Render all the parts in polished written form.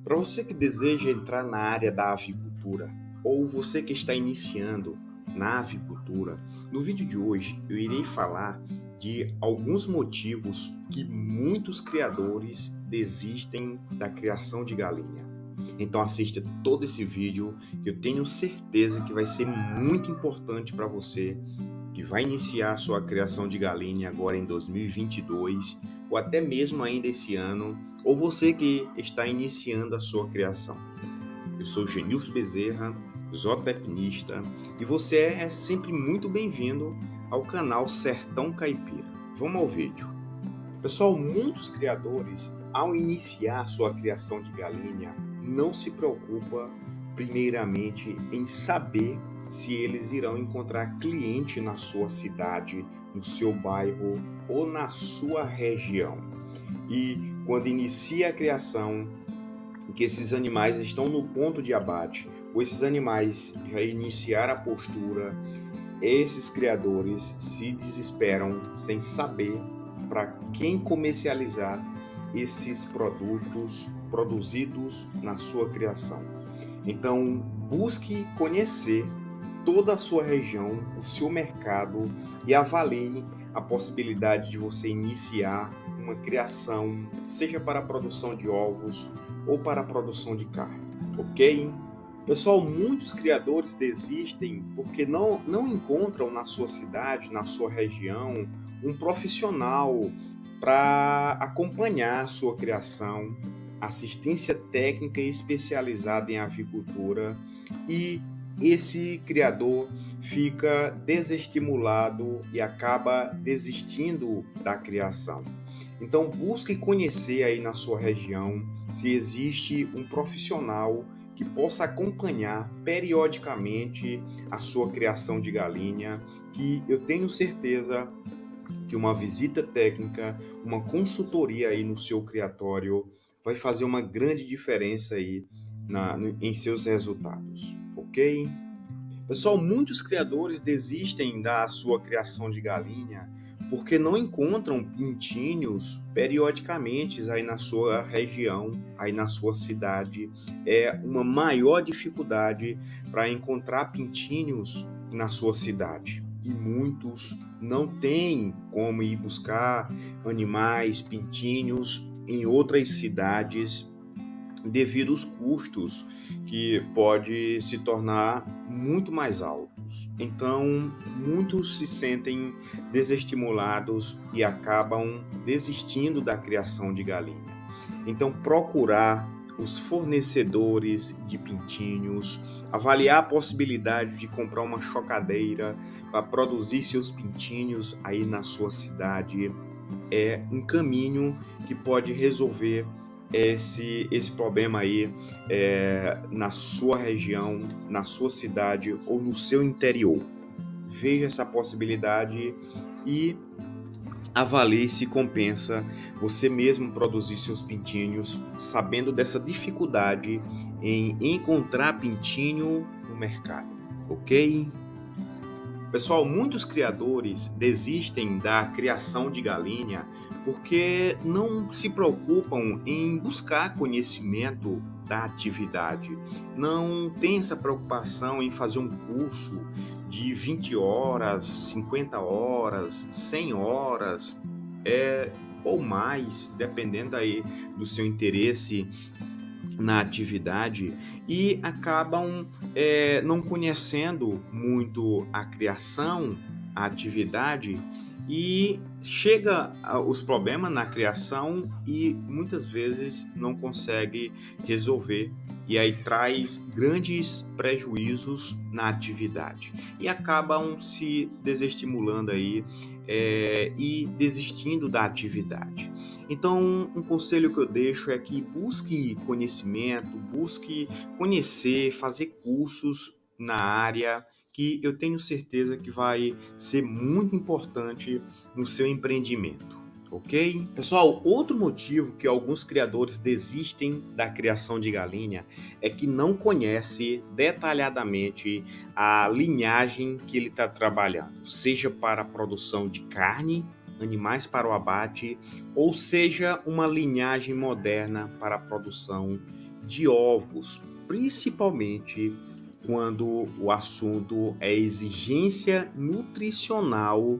Para você que deseja entrar na área da avicultura ou você que está iniciando na avicultura, no vídeo de hoje eu irei falar de alguns motivos que muitos criadores desistem da criação de galinha. Então assista todo esse vídeo que eu tenho certeza que vai ser muito importante para você que vai iniciar a sua criação de galinha agora em 2022 ou até mesmo ainda esse ano, ou você que está iniciando a sua criação. Eu sou Genilson Bezerra, zootecnista, e você é sempre muito bem-vindo ao canal Sertão Caipira. Vamos ao vídeo. Pessoal, muitos criadores, ao iniciar sua criação de galinha, não se preocupa primeiramente em saber se eles irão encontrar cliente na sua cidade, no seu bairro ou na sua região. E quando inicia a criação, que esses animais estão no ponto de abate, ou esses animais já iniciaram a postura, esses criadores se desesperam sem saber para quem comercializar esses produtos produzidos na sua criação. Então, busque conhecer toda a sua região, o seu mercado e avalie a possibilidade de você iniciar uma criação, seja para a produção de ovos ou para a produção de carne, ok? Pessoal, muitos criadores desistem porque não encontram na sua cidade, na sua região, um profissional para acompanhar a sua criação, assistência técnica especializada em avicultura, e esse criador fica desestimulado e acaba desistindo da criação. Então busque conhecer aí na sua região se existe um profissional que possa acompanhar periodicamente a sua criação de galinha, que eu tenho certeza que uma visita técnica, uma consultoria aí no seu criatório vai fazer uma grande diferença aí em seus resultados, ok? Pessoal, muitos criadores desistem da sua criação de galinha porque não encontram pintinhos periodicamente aí na sua região, aí na sua cidade. É uma maior dificuldade para encontrar pintinhos na sua cidade. E muitos não têm como ir buscar animais, pintinhos em outras cidades devido aos custos que pode se tornar muito mais altos. Então, muitos se sentem desestimulados e acabam desistindo da criação de galinha. Então, procurar os fornecedores de pintinhos, avaliar a possibilidade de comprar uma chocadeira para produzir seus pintinhos aí na sua cidade é um caminho que pode resolver esse problema aí na sua região, na sua cidade ou no seu interior. Veja essa possibilidade e avalie se compensa você mesmo produzir seus pintinhos, sabendo dessa dificuldade em encontrar pintinho no mercado, ok? Pessoal, muitos criadores desistem da criação de galinha porque não se preocupam em buscar conhecimento da atividade. Não tem essa preocupação em fazer um curso de 20 horas, 50 horas, 100 horas, ou mais, dependendo aí do seu interesse na atividade, e acabam não conhecendo muito a criação, a atividade, e chega os problemas na criação e muitas vezes não consegue resolver, e aí traz grandes prejuízos na atividade e acabam se desestimulando aí e desistindo da atividade. Então, um conselho que eu deixo é que busque conhecimento, busque conhecer, fazer cursos na área, que eu tenho certeza que vai ser muito importante no seu empreendimento, ok? Pessoal, outro motivo que alguns criadores desistem da criação de galinha é que não conhece detalhadamente a linhagem que ele está trabalhando, seja para a produção de carne, animais para o abate, ou seja uma linhagem moderna para a produção de ovos, principalmente quando o assunto é exigência nutricional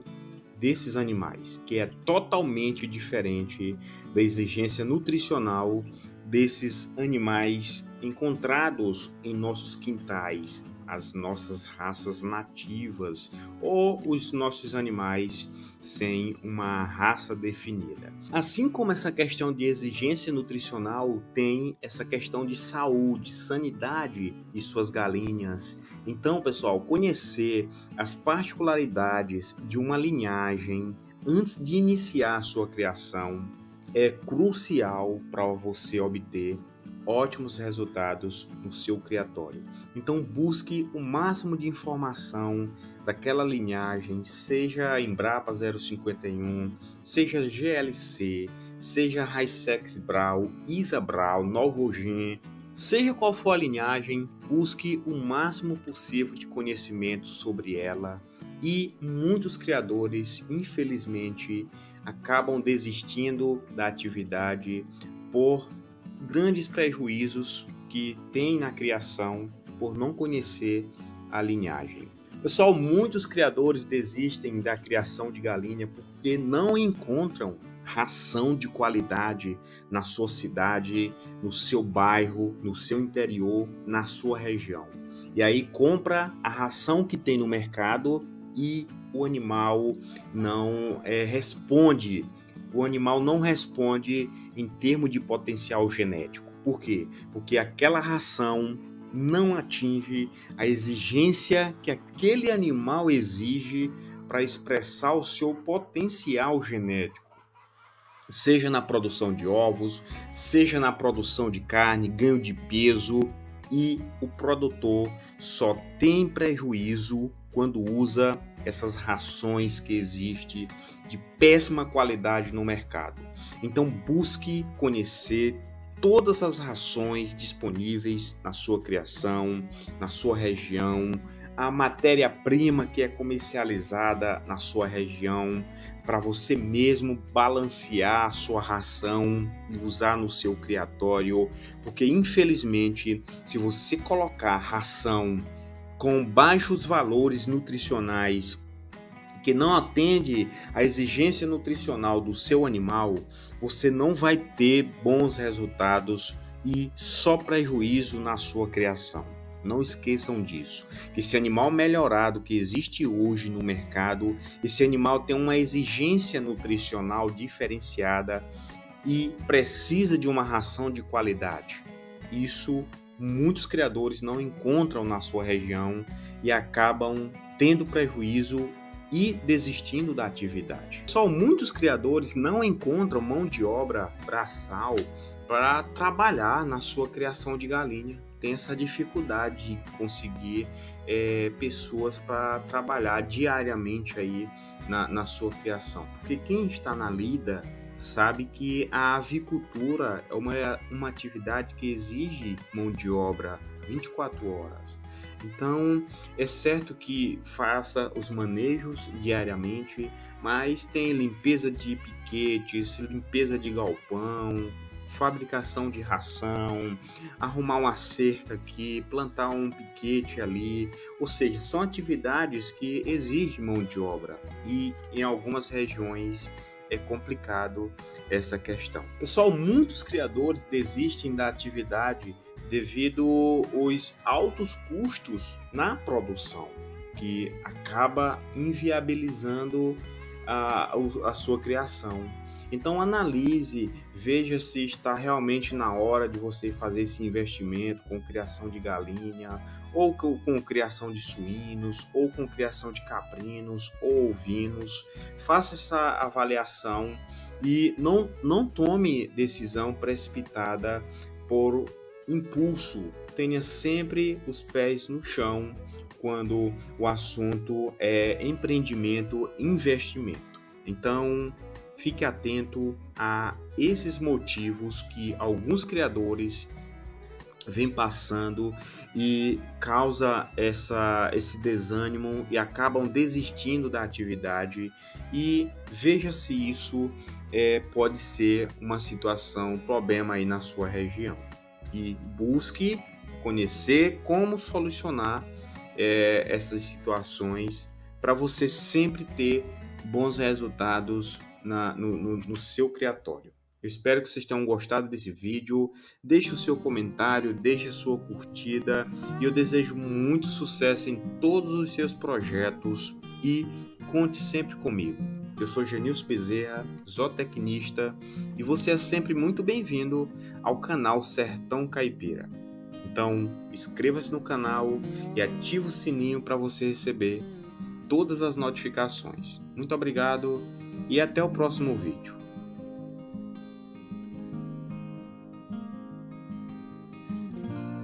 desses animais, que é totalmente diferente da exigência nutricional desses animais encontrados em nossos quintais, as nossas raças nativas ou os nossos animais sem uma raça definida. Assim como essa questão de exigência nutricional, tem essa questão de saúde, sanidade de suas galinhas. Então, pessoal, conhecer as particularidades de uma linhagem antes de iniciar a sua criação é crucial para você obter ótimos resultados no seu criatório. Então busque o máximo de informação daquela linhagem, seja Embrapa 051, seja GLC, seja Highsex Brau, Isa Brau, Novogen, seja qual for a linhagem, busque o máximo possível de conhecimento sobre ela. E muitos criadores, infelizmente, acabam desistindo da atividade por grandes prejuízos que tem na criação por não conhecer a linhagem. Pessoal, muitos criadores desistem da criação de galinha porque não encontram ração de qualidade na sua cidade, no seu bairro, no seu interior, na sua região. E aí compra a ração que tem no mercado e o animal não responde. O animal não responde em termos de potencial genético. Por quê? Porque aquela ração não atinge a exigência que aquele animal exige para expressar o seu potencial genético. Seja na produção de ovos, seja na produção de carne, ganho de peso, e o produtor só tem prejuízo quando usa essas rações que existem de péssima qualidade no mercado. Então busque conhecer todas as rações disponíveis na sua criação, na sua região, a matéria-prima que é comercializada na sua região, para você mesmo balancear a sua ração e usar no seu criatório, porque infelizmente, se você colocar ração com baixos valores nutricionais, que não atende à exigência nutricional do seu animal, você não vai ter bons resultados e só prejuízo na sua criação. Não esqueçam disso, que esse animal melhorado que existe hoje no mercado, esse animal tem uma exigência nutricional diferenciada e precisa de uma ração de qualidade. Isso muitos criadores não encontram na sua região e acabam tendo prejuízo e desistindo da atividade. Só muitos criadores não encontram mão de obra braçal para trabalhar na sua criação de galinha. Tem essa dificuldade de conseguir pessoas para trabalhar diariamente aí na sua criação. Porque quem está na lida sabe que a avicultura é uma atividade que exige mão de obra 24 horas. Então, é certo que faça os manejos diariamente, mas tem limpeza de piquetes, limpeza de galpão, fabricação de ração, arrumar uma cerca aqui, plantar um piquete ali, ou seja, são atividades que exigem mão de obra e em algumas regiões é complicado essa questão. Pessoal, muitos criadores desistem da atividade devido aos altos custos na produção, que acaba inviabilizando a sua criação. Então analise, veja se está realmente na hora de você fazer esse investimento com criação de galinha, ou com criação de suínos, ou com criação de caprinos ou ovinos. Faça essa avaliação e não tome decisão precipitada por impulso. Tenha sempre os pés no chão quando o assunto é empreendimento, investimento. Então, fique atento a esses motivos que alguns criadores vêm passando e causa esse desânimo e acabam desistindo da atividade, e veja se isso pode ser uma situação, problema aí na sua região. e busque conhecer como solucionar essas situações para você sempre ter bons resultados no seu criatório. Eu espero que vocês tenham gostado desse vídeo. Deixe o seu comentário, deixe a sua curtida e eu desejo muito sucesso em todos os seus projetos e conte sempre comigo. Eu sou Genilson Bezerra, zootecnista, e você é sempre muito bem-vindo ao canal Sertão Caipira. Então, inscreva-se no canal e ative o sininho para você receber todas as notificações. Muito obrigado e até o próximo vídeo.